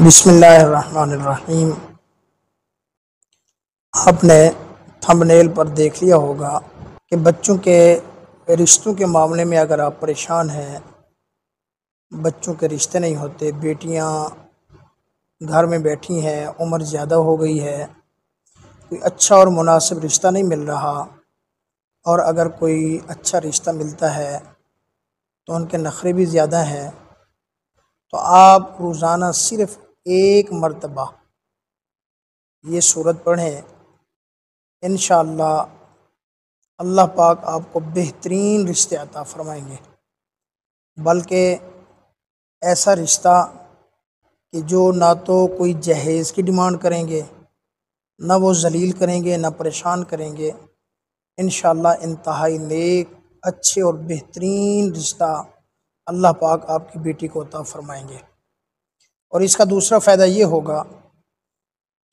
بسم اللہ الرحمن الرحیم۔ آپ نے تھمبنیل پر دیکھ لیا ہوگا کہ بچوں کے رشتوں کے معاملے میں اگر آپ پریشان ہیں، بچوں کے رشتے نہیں ہوتے، بیٹیاں گھر میں بیٹھی ہیں، عمر زیادہ ہو گئی ہے، کوئی اچھا اور مناسب رشتہ نہیں مل رہا، اور اگر کوئی اچھا رشتہ ملتا ہے تو ان کے نخرے بھی زیادہ ہیں، تو آپ روزانہ صرف ایک مرتبہ یہ سورت پڑھیں، انشاءاللہ اللہ پاک آپ کو بہترین رشتے عطا فرمائیں گے، بلکہ ایسا رشتہ کہ جو نہ تو کوئی جہیز کی ڈیمانڈ کریں گے، نہ وہ ذلیل کریں گے، نہ پریشان کریں گے۔ انشاءاللہ انتہائی نیک، اچھے اور بہترین رشتہ اللہ پاک آپ کی بیٹی کو عطا فرمائیں گے۔ اور اس کا دوسرا فائدہ یہ ہوگا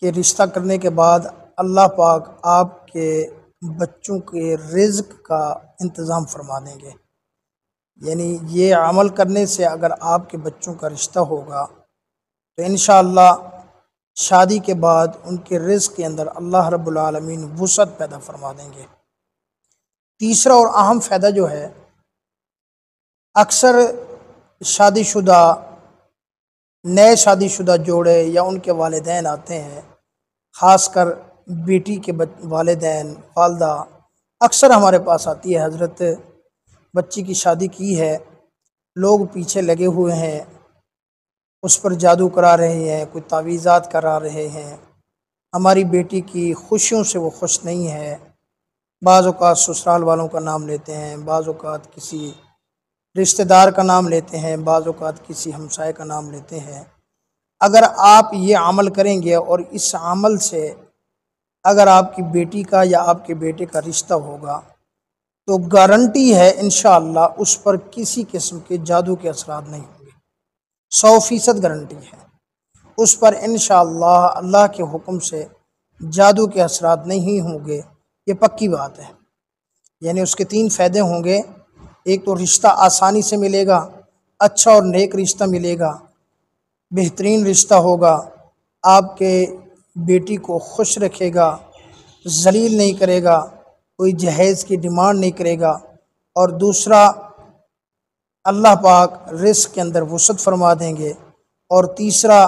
کہ رشتہ کرنے کے بعد اللہ پاک آپ کے بچوں کے رزق کا انتظام فرما دیں گے۔ یعنی یہ عمل کرنے سے اگر آپ کے بچوں کا رشتہ ہوگا تو انشاءاللہ شادی کے بعد ان کے رزق کے اندر اللہ رب العالمین وسعت پیدا فرما دیں گے۔ تیسرا اور اہم فائدہ جو ہے، اکثر شادی شدہ نئے شادی شدہ جوڑے یا ان کے والدین آتے ہیں، خاص کر بیٹی کے والدین، والدہ اکثر ہمارے پاس آتی ہے، حضرت بچی کی شادی کی ہے، لوگ پیچھے لگے ہوئے ہیں، اس پر جادو کرا رہے ہیں، کوئی تعویذات کرا رہے ہیں، ہماری بیٹی کی خوشیوں سے وہ خوش نہیں ہے، بعض اوقات سسرال والوں کا نام لیتے ہیں، بعض اوقات کسی رشتہ دار کا نام لیتے ہیں، بعض اوقات کسی ہمسائے کا نام لیتے ہیں۔ اگر آپ یہ عمل کریں گے اور اس عمل سے اگر آپ کی بیٹی کا یا آپ کے بیٹے کا رشتہ ہوگا تو گارنٹی ہے انشاءاللہ اس پر کسی قسم کے جادو کے اثرات نہیں ہوں گے، 100% گارنٹی ہے اس پر انشاءاللہ اللہ کے حکم سے جادو کے اثرات نہیں ہوں گے، یہ پکی بات ہے۔ یعنی اس کے 3 فائدے ہوں گے، ایک تو رشتہ آسانی سے ملے گا، اچھا اور نیک رشتہ ملے گا، بہترین رشتہ ہوگا، آپ کے بیٹی کو خوش رکھے گا، ذلیل نہیں کرے گا، کوئی جہیز کی ڈیمانڈ نہیں کرے گا، اور دوسرا اللہ پاک رزق کے اندر وسعت فرما دیں گے، اور تیسرا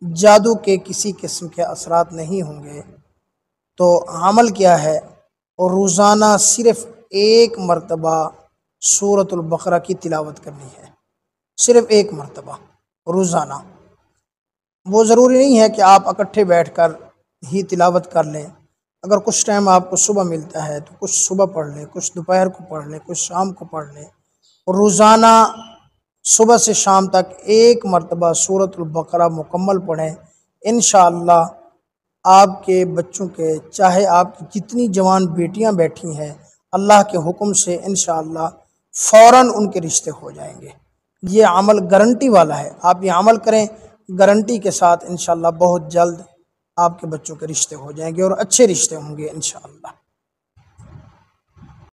جادو کے کسی قسم کے اثرات نہیں ہوں گے۔ تو عمل کیا ہے؟ اور روزانہ صرف ایک مرتبہ سورۃ البقرہ کی تلاوت کرنی ہے، صرف ایک مرتبہ روزانہ۔ وہ ضروری نہیں ہے کہ آپ اکٹھے بیٹھ کر ہی تلاوت کر لیں، اگر کچھ ٹائم آپ کو صبح ملتا ہے تو کچھ صبح پڑھ لیں، کچھ دوپہر کو پڑھ لیں، کچھ شام کو پڑھ لیں، روزانہ صبح سے شام تک ایک مرتبہ سورۃ البقرہ مکمل پڑھیں، انشاءاللہ آپ کے بچوں کے، چاہے آپ کی جتنی جوان بیٹیاں بیٹھی ہیں، اللہ کے حکم سے انشاءاللہ فوراً ان کے رشتے ہو جائیں گے۔ یہ عمل گارنٹی والا ہے، آپ یہ عمل کریں، گارنٹی کے ساتھ انشاءاللہ بہت جلد آپ کے بچوں کے رشتے ہو جائیں گے، اور اچھے رشتے ہوں گے انشاءاللہ۔